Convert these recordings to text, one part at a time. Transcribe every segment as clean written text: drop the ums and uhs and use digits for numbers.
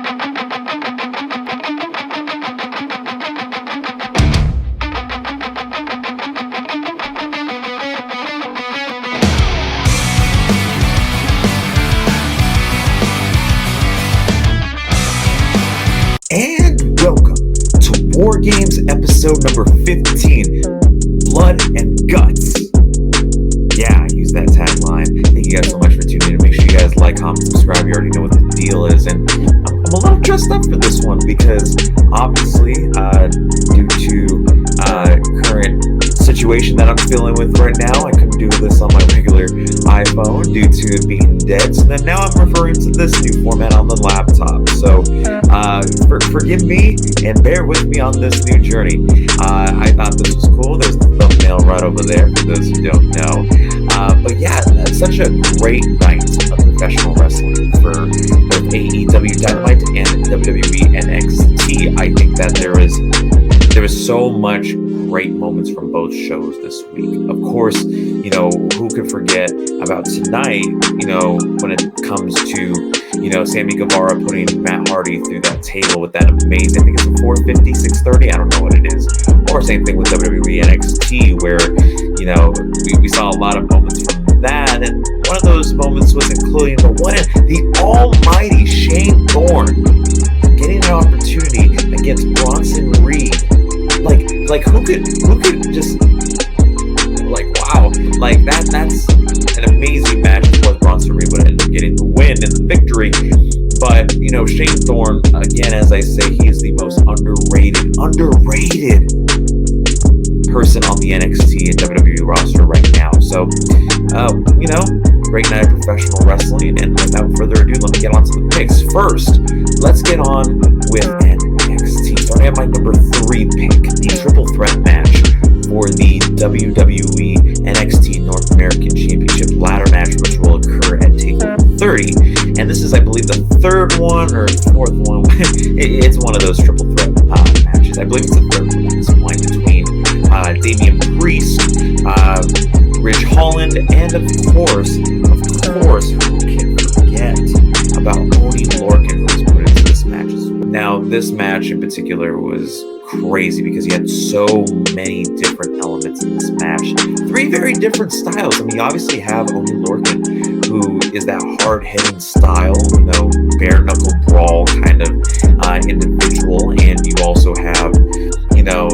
And welcome to War Games episode number 15, Blood and Guts. Yeah, I use that tagline. Thank you guys so much for tuning in. Make sure you guys like, comment, subscribe. You already know what the deal is. And I'm a little dressed up for this one because obviously, due to current situation that I'm dealing with right now, I couldn't do this on my regular iPhone due to it being dead. So then now I'm referring to this new format on the laptop. So forgive me and bear with me on this new journey. I thought this was cool. There's the thumbnail right over there for those who don't know. But yeah, that's such a great night of professional wrestling for both AEW Dynamite and WWE NXT. I think that there was so much great moments from both shows this week. Of course, you know, who could forget about tonight, you know, when it comes to, you know, Sammy Guevara putting Matt Hardy through that table with that amazing, I think it's a 450, 630, I don't know what it is. Or same thing with WWE NXT where, you know, we saw a lot of moments from that. And one of those moments was including the almighty Shane Thorne getting an opportunity against Bronson Reed. Like who could just, like, wow, like that's an amazing match. Of course, Bronson Reed would end up getting the win and the victory. But, you know, Shane Thorne, again, as I say, he is the most underrated person on the NXT and WWE roster right now. So, you know, great night of professional wrestling. And without further ado, let me get on to the picks. First, let's get on with NXT. Starting at my number 3 pick, the triple threat match for the WWE NXT North American Championship ladder match, which will occur at TakeOver 30. And this is, I believe, the third one or fourth one. It's one of those triple threat matches. I believe it's the third one at this point between Damian Priest, Ridge Holland, and of course, who can forget about Oney Lorcan, who was put into this match as well. Now, this match in particular was crazy because he had so many different elements in this match. 3 very different styles. I mean, you obviously have Oney Lorcan, who is that hard-hitting style, you know, bare-knuckle brawl kind of individual, and you also have, you know,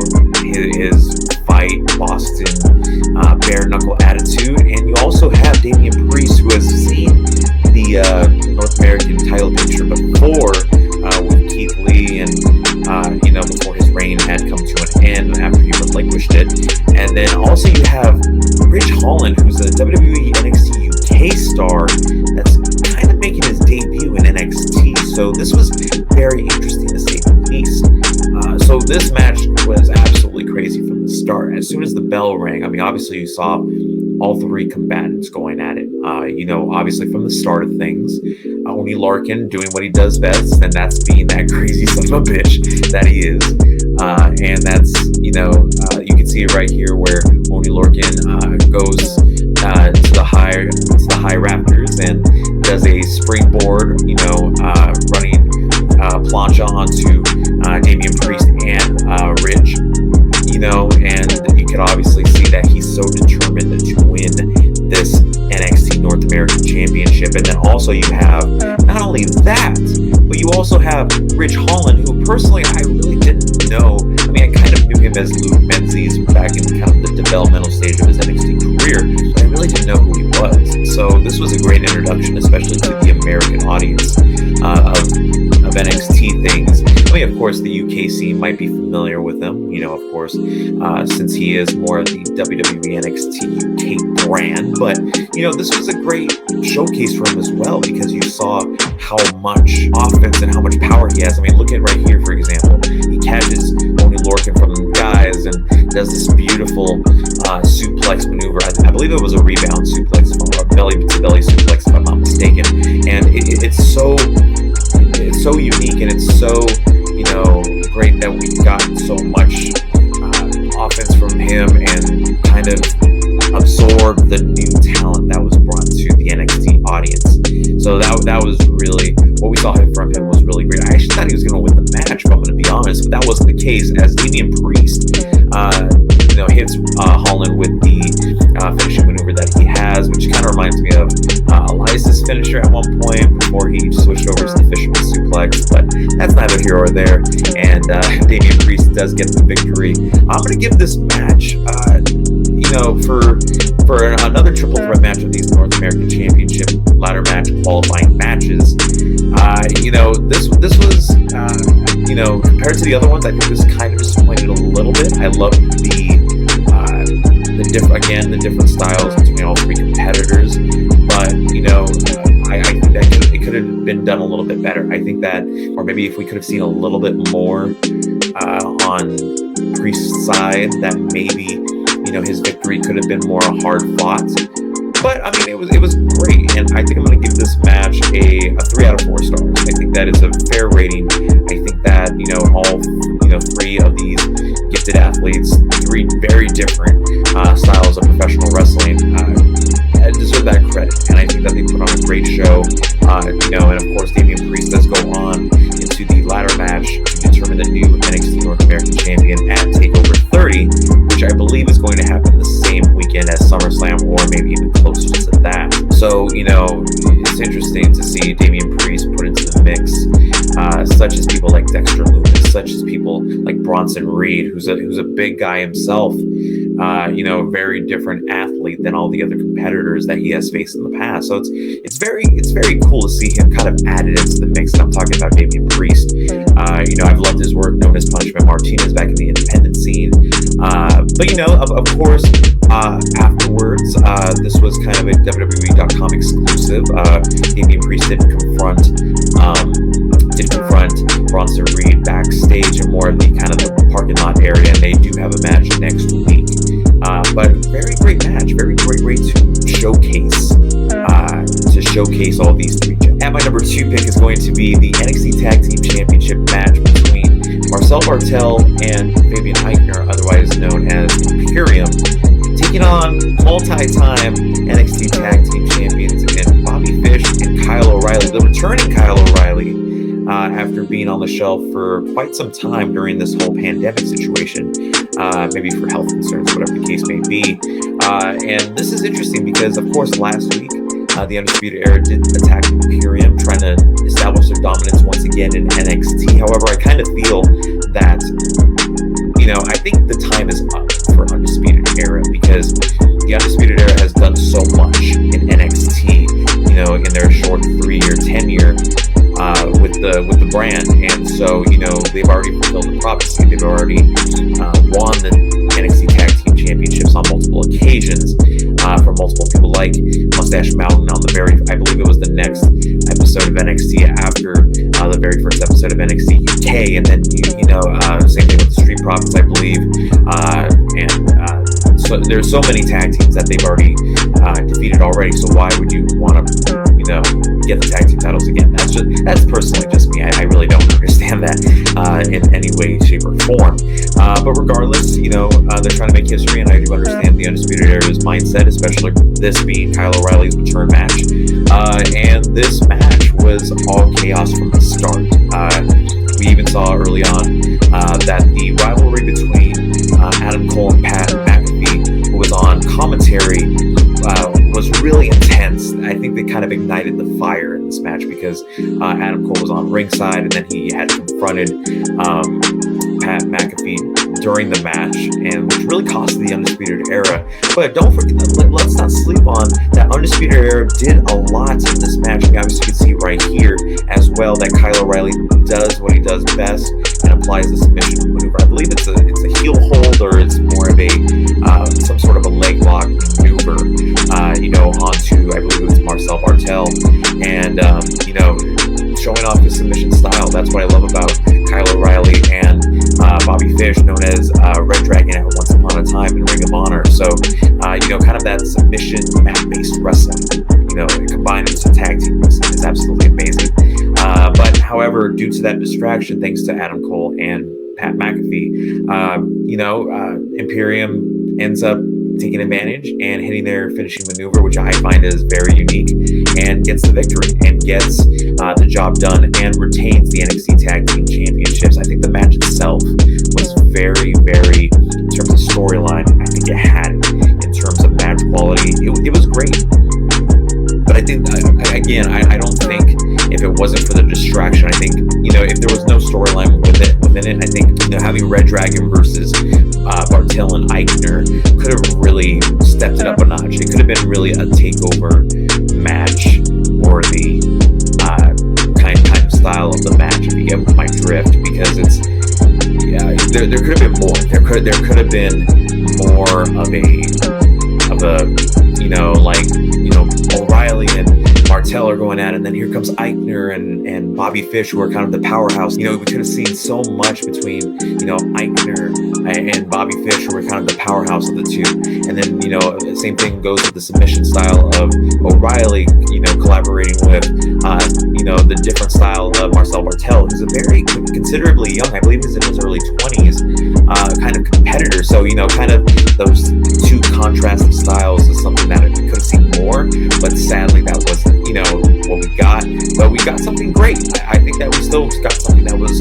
his fight Boston bare-knuckle attitude, and you also have Damian Priest, who has seen the North American title picture before with Keith Lee, and you know, before his reign had come to an end after he relinquished it. And then also you have Ridge Holland, who's a WWE NXT UK star that's kind of making his debut in NXT. So this was very interesting to say the least. So this match was absolutely crazy from the start. As soon as the bell rang, I mean, obviously you saw all 3 combatants going at it. You know, obviously from the start of things, Oney Lorcan doing what he does best, and that's being that crazy son of a bitch that he is. And that's, you know, you can see it right here where Oney Lorcan goes to the high rafters and does a springboard, you know, running plancha onto Damian Priest and Ridge, you know, and you can obviously see that he's so determined to win this NXT North American Championship. And then also you have not only that, but you also have Ridge Holland, who personally I really didn't know. I mean, I kind of knew him as Luke Menzies back in kind of the developmental stage of his NXT career, but I really didn't know who he was. So this was a great introduction, especially to the American audience of NXT things. I mean, of course, the UK scene might be familiar with him, you know, of course, since he is more of the WWE NXT UK brand. But, you know, this was a great showcase for him as well, because you saw how much offense and how much power he has. I mean, look at right here, for example. He catches Oney Lorcan from the guys and does this beautiful suplex maneuver. I believe it was a rebound suplex, or a belly-to-belly suplex, if I'm not mistaken. And it's so unique, and it's so, you know, great that we got so much offense from him and kind of absorb the new talent that was brought to the NXT audience. So that was really, what we saw from him was really great. I actually thought he was going to win the match, if I'm going to be honest, but that wasn't the case, as Damian Priest, hits Allin with the finishing maneuver that he has, which kind of reminds me of Elias's finisher at one point before he switched over to the fisherman suplex, but that's neither here or there. And Damian Priest does get the victory. I'm going to give this match, for another triple threat match of these North American Championship ladder match qualifying matches. This was, compared to the other ones, I think this kind of disappointed a little bit. I loved the different styles between all three competitors, but I think that it could have been done a little bit better. I think that, or maybe if we could have seen a little bit more on Priest's side, that maybe his victory could have been more hard fought. But I mean, it was great, and I think I'm going to give this match a 3 out of 4 stars. I think that is a fair rating. I think that all three of these gifted athletes, 3 very different styles of professional wrestling, deserve that credit, and I think that they put on a great show. And of course, Damian Priest does go on into the ladder match to determine the new NXT North American Champion at TakeOver 30, which I believe is going to happen the same weekend as SummerSlam, or maybe even closer to that. So, it's interesting to see Damian Priest put into the mix, such as people like Dexter Lumis, such as people like Bronson Reed, who's a big guy himself, a very different athlete than all the other competitors that he has faced in the past. So it's very cool to see him kind of added into the mix. And I'm talking about Damian Priest. I've loved his work, known as Punishment Martinez back in the independent scene. But of course, afterwards, this was kind of a WWE.com exclusive. Damian Priest did confront Bronson Reed backstage in more of the kind of the parking lot area, and they do have a match next week. But very great match, very great way to showcase all these three. At my number 2 pick is going to be the NXT Tag Team Championship match between Marcel Bartel and Fabian Eichner, otherwise known as Imperium, taking on multi-time NXT Tag Team Champions and Bobby Fish and Kyle O'Reilly, the returning Kyle O'Reilly, after being on the shelf for quite some time during this whole pandemic situation, maybe for health concerns, whatever the case may be. And this is interesting because, of course, last week, the Undisputed Era did attack Imperium, trying to establish their dominance once again in NXT. However, I kind of feel that, I think the time is up for Undisputed Era, because the Undisputed Era has done so much in NXT, in their short 3-year tenure with the brand, and so they've already fulfilled the prophecy. They've already won the NXT Tag Team Championships on multiple occasions from multiple people like Mustache Mountain on I believe it was the next episode of NXT after the very first episode of NXT UK, and then same thing with the Street Profits, I believe, so there's so many tag teams that they've already defeated already. So why would you want to get the tag team titles again? That's personally just me. I really don't understand that in any way, shape, or form. But regardless, they're trying to make history, and I do understand the Undisputed Era's mindset, especially this being Kyle O'Reilly's return match. And this match was all chaos from the start. We even saw early on that the rivalry between Adam Cole and Pat McAfee, who was on commentary, was really intense. I think they kind of ignited the fire in this match, because Adam Cole was on ringside, and then he had confronted Pat McAfee during the match, and which really cost the Undisputed Era. But don't forget, let's not sleep on that Undisputed Era did a lot in this match. We obviously can see right here as well that Kyle O'Reilly does what he does best and applies the submission maneuver. I believe it's a heel hold, or it's more of a some sort of a leg lock maneuver, onto, I believe it was Marcel Bartel, and showing off his submission style. That's what I love about Kyle O'Reilly and Bobby Fish, known as Red Dragon at Once Upon a Time in Ring of Honor. So, kind of that submission mat-based wrestling, combined with some tag team wrestling is absolutely amazing. But however, due to that distraction, thanks to Adam Cole and Pat McAfee, Imperium ends up taking advantage and hitting their finishing maneuver, which I find is very unique, and gets the victory and gets the job done and retains the NXT Tag Team distraction. I think, if there was no storyline within it, I think, having Red Dragon versus Bartel and Eichner could have really stepped it up a notch. It could have been really a takeover match, or the kind of style of the match, if you get my drift, because there could have been more. There could have been more of a O'Reilly and Martel are going at it, and then here comes Eichner and Bobby Fish, who are kind of the powerhouse. We could have seen so much between, Eichner and Bobby Fish, who were kind of the powerhouse of the two. And then, the same thing goes with the submission style of O'Reilly, collaborating with, the different style of Marcel Bartel, who's a very considerably young, I believe he's in his early 20s, kind of competitor. So, kind of those two contrasting styles is something that we could have seen more, but sadly that wasn't, what we got. But we got something great. I think that we still got something that was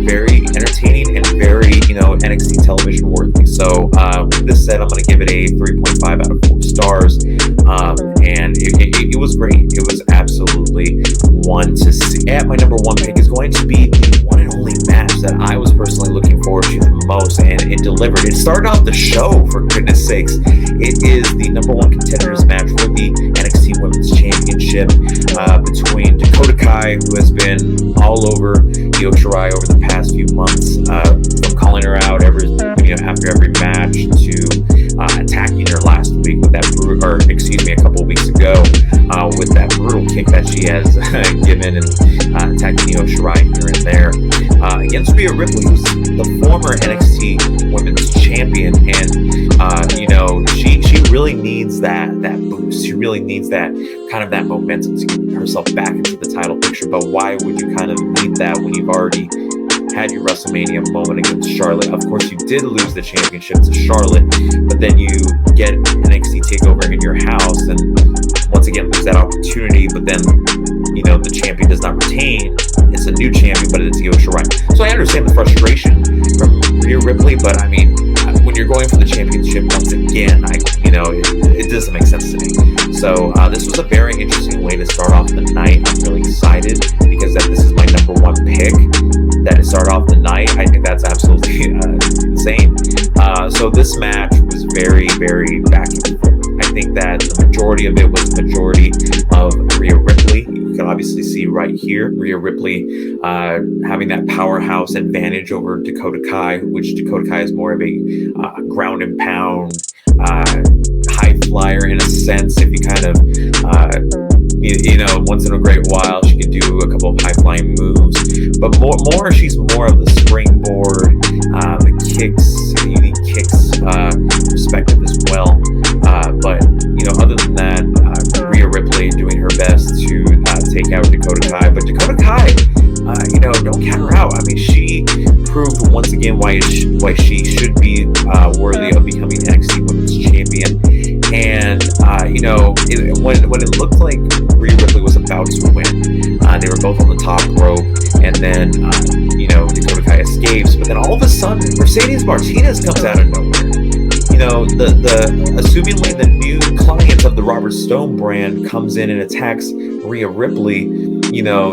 very entertaining and very, NXT television worthy. So with this said, I'm going to give it a 3.5 out of 4 stars. And it was great. It was absolutely one to see. And my number one pick is going to be the one and only match that I was personally looking forward to the most, and it delivered. It started off the show, for goodness sakes. It is the number one contenders match for the NXT Women's Championship between Dakota Kai, who has been all over Io Shirai over the past few months, from calling her out after every match to attacking her last week with that a couple of weeks ago with that brutal kick that she has given, and attacking Io Shirai here and there against Rhea Ripley, who's the former NXT Women's Champion, and she really needs that boost. She really needs that kind of that momentum to get herself back into the title picture. But why would you kind of need that when you've already had your WrestleMania moment against Charlotte? Of course, you did lose the championship to Charlotte, but then you get NXT TakeOver in your house, and once again lose that opportunity. But then, the champion does not retain. It's a new champion, but it's Io Shirai. So I understand the frustration from Rhea Ripley, but I mean, when you're going for the championship once again, it doesn't make sense to me. So this was a very interesting way to start off the night. I'm really excited because this is my number one pick. That it started off the night. I think that's absolutely insane. So this match was very, very back and forth. I think that the majority of it was the majority of Rhea Ripley. You can obviously see right here, Rhea Ripley having that powerhouse advantage over Dakota Kai, which Dakota Kai is more of a ground and pound, high flyer in a sense. If you kind of, once in a great while, she can do a couple of high flying moves, but she's more of the springboard, the kicks, unique kicks perspective as well. But other than that, Rhea Ripley doing her best to take out Dakota Kai. But Dakota Kai, don't count her out. I mean, she proved once again why she should be worthy of becoming NXT Women's Champion. And when it looked like Rhea Ripley was about to win, they were both on the top rope, and then Dakota Kai escapes. But then all of a sudden, Mercedes Martinez comes out of nowhere. Assumingly the new client of the Robert Stone brand comes in and attacks Rhea Ripley,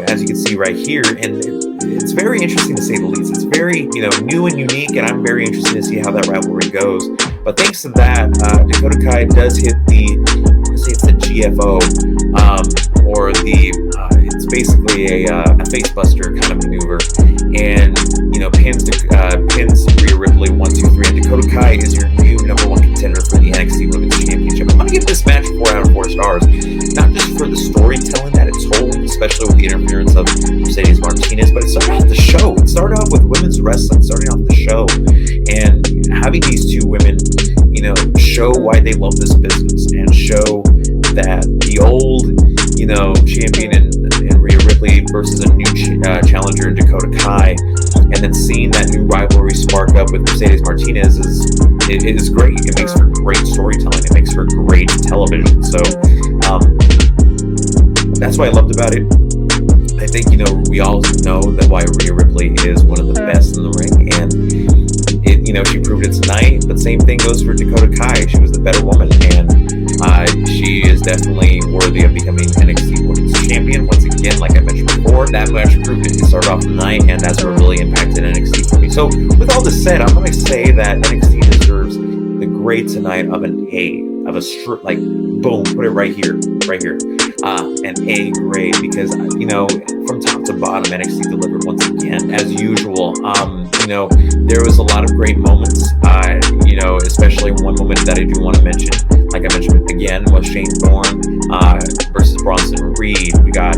as you can see right here. And it's very interesting to say the least. It's very, new and unique, and I'm very interested to see how that rivalry goes. But thanks to that, Dakota Kai does hit it's the GFO, or it's basically a face buster kind of maneuver, and pins Rhea Ripley 1, 2, 3, and Dakota Kai is your new number one contender for the NXT Women's Championship. I'm going to give this match 4 out of 4 stars, not just for the storytelling that it told, especially with the interference of Mercedes Martinez, but it started off the show. It started off with women's wrestling, starting off the show, and having these two women, show why they love this business, and show that the old, champion and Rhea Ripley versus a new challenger in Dakota Kai, and then seeing that new rivalry spark up with Mercedes Martinez is great. It makes for great storytelling. It makes for great television. So that's what I loved about it. I think, we all know that why Rhea Ripley is one of the best in the ring, and she proved it tonight. But same thing goes for Dakota Kai. She was the better woman, and she is definitely worthy of becoming NXT Women's Champion once again. Like I mentioned before, that match proved it to start off the night, and that's what really impacted NXT for me. So with all this said, I'm going to say that NXT deserves the grade tonight of an A, of a like boom, put it right here, an A grade, because from top to bottom, NXT delivered once again as usual. There was a lot of great moments. Especially one moment that I do want to mention, like I mentioned again, was Shane Thorne versus Bronson Reed. We got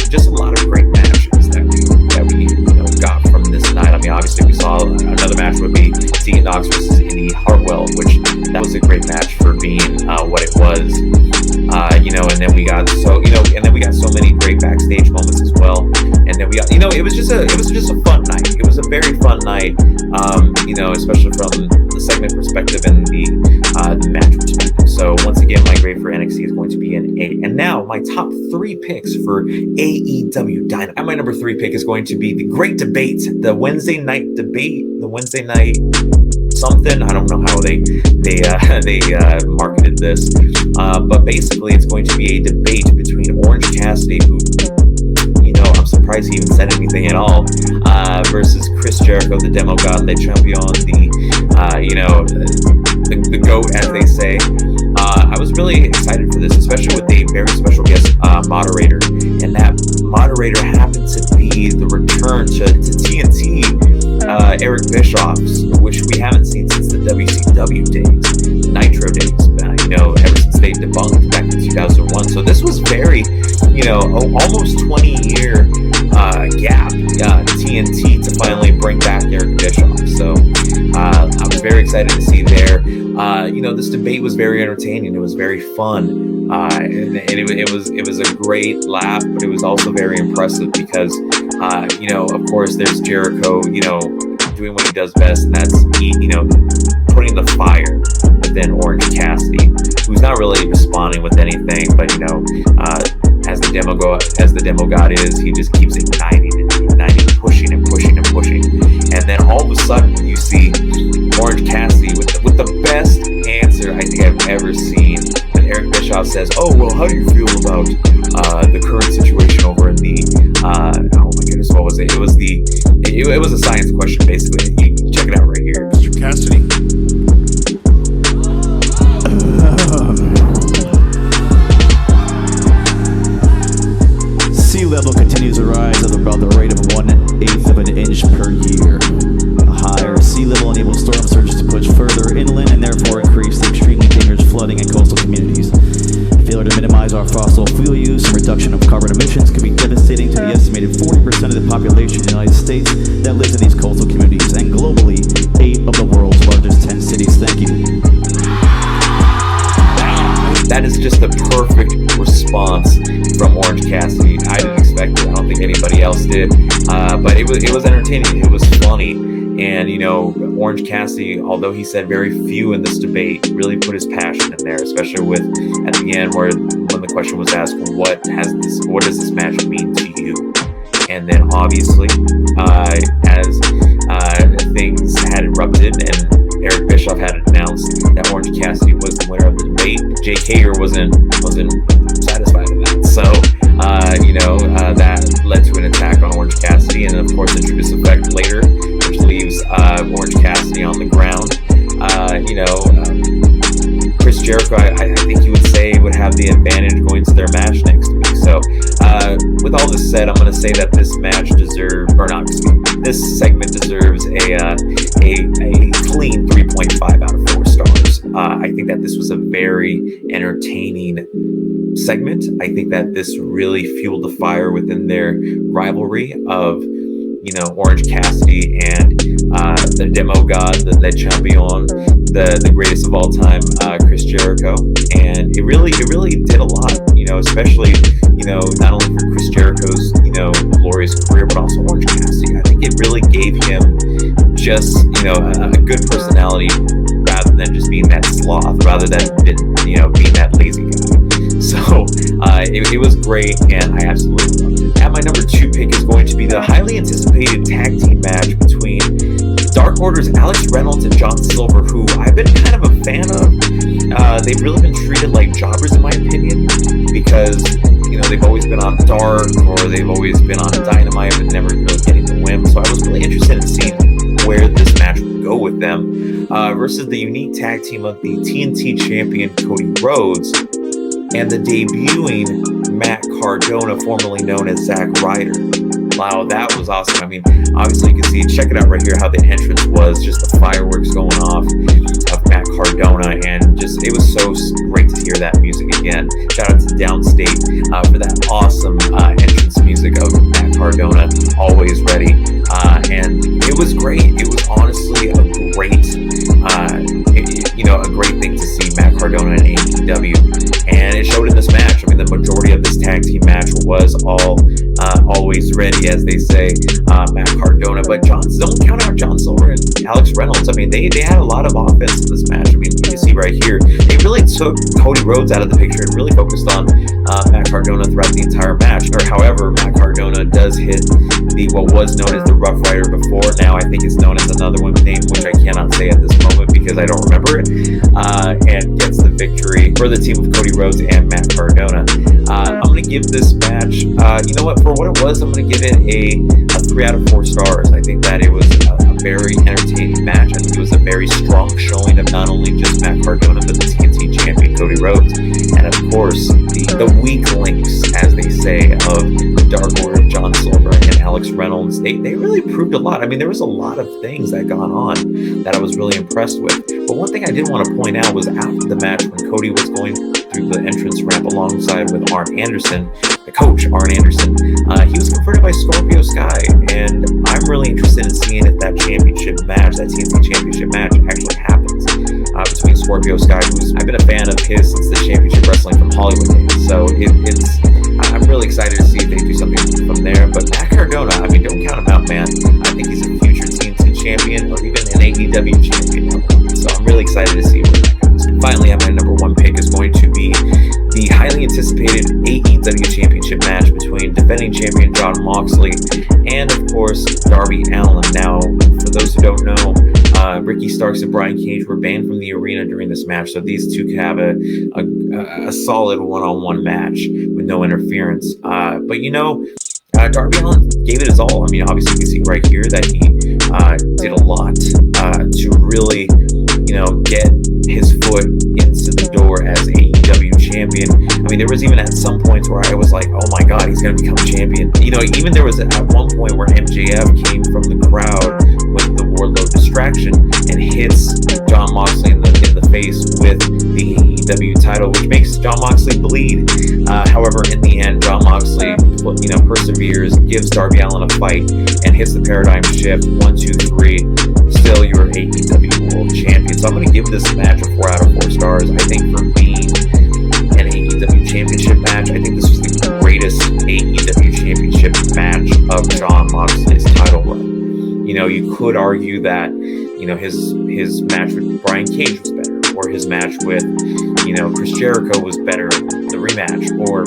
just a lot of great matches that we got from this night. I mean, obviously we saw another match would be Tegan Knox versus Indy Hartwell, which that was a great match for being what it was. And then we got so many great backstage moments as well. And then we got, it was just a fun night. It was a very fun night. Especially from the segment perspective and the match perspective. So once again, my grade for NXT is going to be an A. And now my top 3 picks for AEW Dynamite. And my number 3 pick is going to be the Great Debate, the Wednesday night debate, the Wednesday night something. I don't know how they marketed this, but basically it's going to be a debate between Orange Cassidy, who I'm surprised he even said anything at all, versus Chris Jericho, the Demo God, Le Champion, the GOAT, as they say. I was really excited for this, especially with a very special guest moderator, and that moderator happened to be the return to TNT, Eric Bischoff's, which we haven't seen since the WCW days, Nitro days, ever since they debunked back in 2001. So this was very, almost 20-year gap, TNT to finally bring back Eric Bischoff. So I was very excited to see there. This debate was very entertaining. It was very fun, and it was a great laugh, but it was also very impressive because, of course, there's Jericho, doing what he does best, and that's putting the fire within Orange Cassidy, who's not really responding with anything, but as the demo god is, he just keeps igniting, pushing, and then all of a sudden you see Orange Cassidy with the best answer I think I've ever seen. And Eric Bischoff says, "Oh well, how do you feel about the current situation over in the oh my goodness, what was it? It was a science question basically. You can check it out right here." Mr. Cassidy. Sea level continues to rise at about the rate of 1/8 of an inch per year. A higher sea level enables storm surges to push further inland and therefore increase the extremely dangerous flooding in coastal communities. Failure to minimize our fossil fuel use and reduction of carbon emissions could be devastating to the estimated 40% of the population in the United States that lives in these coastal communities, and globally, 8 of the world's largest 10 cities. Thank you. That is just the perfect response from Orange Cassidy. I didn't expect it. I don't think anybody else did. But it was entertaining. It was funny. And, Orange Cassidy, although he said very few in this debate, really put his passion in there, especially at the end when the question was asked, what does this match mean to you? And then obviously, as things had erupted and Eric Bischoff had announced that Orange Cassidy was the winner of the debate, Jake Hager wasn't satisfied with that. So, that led to an attack on Orange Cassidy, and then, of course, the Judas effect later, which leaves Orange Cassidy on the ground. Chris Jericho, I think you would say, would have the advantage going to their match next week. So, with all this said, I'm going to say that this segment deserves a clean 3.5 out of 4 stars. I think that this was a very entertaining segment. I think that this really fueled the fire within their rivalry of, Orange Cassidy and the Demo God, the Champion, the greatest of all time, Chris Jericho. And it really did a lot, especially, not only for Chris Jericho's, glorious career, but also Orange Cassidy. I think it really gave him just, a good personality rather than just being that sloth, rather than, being that lazy guy. So it was great, and I absolutely loved it. And my number 2 pick is going to be the highly anticipated tag team match between Dark Order's Alex Reynolds and John Silver, who I've been kind of a fan of. They've really been treated like jobbers, in my opinion, because they've always been on Dark, or they've always been on Dynamite, but never really getting the win. So I was really interested in seeing where this match would go with them versus the unique tag team of the TNT champion Cody Rhodes and the debuting Matt Cardona, formerly known as Zack Ryder. Wow, that was awesome. I mean, obviously you can see, check it out right here, how the entrance was, just the fireworks going off of Matt Cardona, and just, it was so great to hear that music again. Shout out to Downstate for that awesome entrance music of Matt Cardona, always ready. And it was great. It was honestly a great, a great thing to see Matt Cardona in AEW. And it showed in this match. I mean, the majority of this tag team match was always ready, as they say, Matt Cardona. But don't count out John Silver and Alex Reynolds. I mean, they had a lot of offense in this match. I mean, you can see right here, they really took Cody Rhodes out of the picture and really focused on Matt Cardona throughout the entire match. However, Matt Cardona does hit what was known as the Rough Rider before. Now I think it's known as another one's name, which I cannot say at this moment because I don't remember it, and gets the victory for the team of Cody Rhodes and Matt Cardona. I'm going to give this match, for what it was, I'm going to give it a 3 out of 4 stars. I think that it was a very entertaining match. I think it was a very strong showing of not only just Matt Cardona, but the TNT champion Cody Rhodes, and of course the weak links, as they say, of the Dark Order of John Silver and Alex Reynolds. They really proved a lot. I mean, there was a lot of things that got on that I was really impressed with. But one thing I did want to point out was after the match, when Cody was going through the entrance ramp alongside with Arn Anderson, the coach, Arn Anderson, he was confronted by Scorpio Sky, and I'm really interested in seeing if that championship match, that TNT championship match, actually happens between Scorpio Sky, I've been a fan of his since the championship wrestling from Hollywood days, so I'm really excited to see if they do something from there. But Matt Cardona, I mean, don't count him out, man. I think he's a future TNT champion, or even an AEW champion. So I'm really excited to see where that goes. Finally, my number 1 pick is going to be the highly anticipated AEW Championship match between defending champion Jon Moxley and, of course, Darby Allin. Now, for those who don't know, Ricky Starks and Brian Cage were banned from the arena during this match, so these two could have a solid one-on-one match with no interference. But Darby Allin gave it his all. I mean, obviously you can see right here that he did a lot to really, get his foot into the door as AEW champion. I mean, there was even at some points where I was like, oh my God, he's going to become champion. Even there was at one point where MJF came from the crowd with the Wardlow distraction and hits Jon Moxley in the face with the AEW title, which makes Jon Moxley bleed. However, in the end, Jon Moxley, perseveres, gives Darby Allin a fight, and hits the paradigm shift. 1, 2, 3. Still your AEW World Champion. So I'm going to give this match a 4 out of 4 stars. I think for being an AEW Championship match, I think this was the greatest AEW Championship match of Jon Moxley's title run. You could argue that, his match with Brian Cage was better, or his match with, Chris Jericho was better, the rematch, or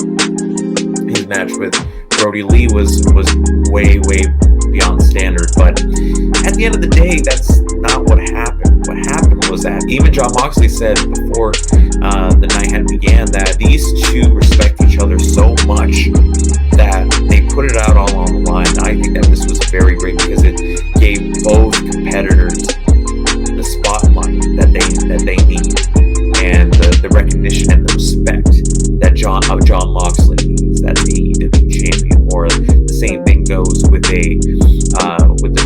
his match with Brody Lee was way, way beyond standard. But at the end of the day, that's not what happened. What happened was that even Jon Moxley said before the night had began that these two respect each other so much that they put it out all on the line. And I think that this was very great because it gave both competitors the spotlight that they need, and the recognition and the respect that Jon Moxley needs. That's the AEW champion. Or the same thing goes with the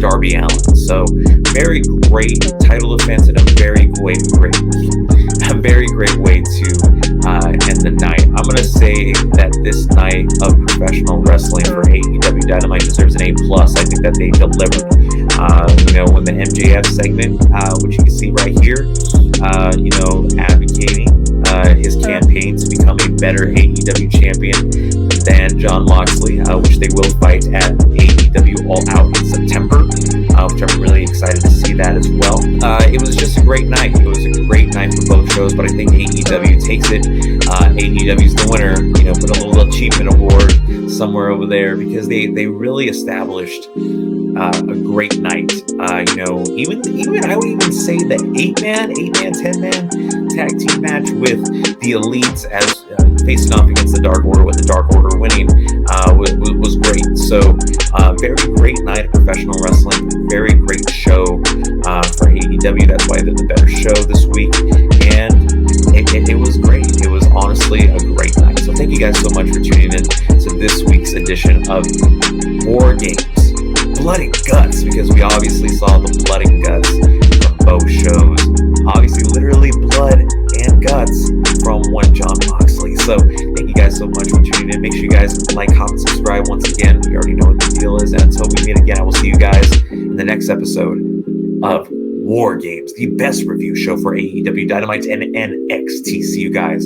Darby Allin. So very great title defense and a very great way to end the night. I'm gonna say that this night of professional wrestling for AEW Dynamite deserves an A+. I think that they delivered. When the MJF segment, which you can see right here, advocating his campaign to become a better AEW champion than Jon Moxley, which they will fight at AEW All Out in September, which I'm really excited to see see that as well. It was just a great night. It was a great night for both shows, but I think AEW takes it. AEW's the winner. Put a little achievement award somewhere over there, because they really established a great night. Even I would even say the 8-man, 10-man tag team match with the Elites as facing off against the Dark Order, with the Dark Order winning, was great. So very great night of professional wrestling, very great show for AEW. That's why they're the better show this week, and it was great. It was honestly a great night. So thank you guys so much for tuning in to this week's edition of War Games Blood and Guts, because we obviously saw the blood and guts from both shows. Obviously, literally blood and guts from one John Moxley. So thank you guys so much for tuning in. Make sure you guys like, comment, subscribe. Once again, we already know what the deal is. And until we meet again, I will see you guys in the next episode of War Games, the best review show for AEW Dynamite and NXT. See you guys.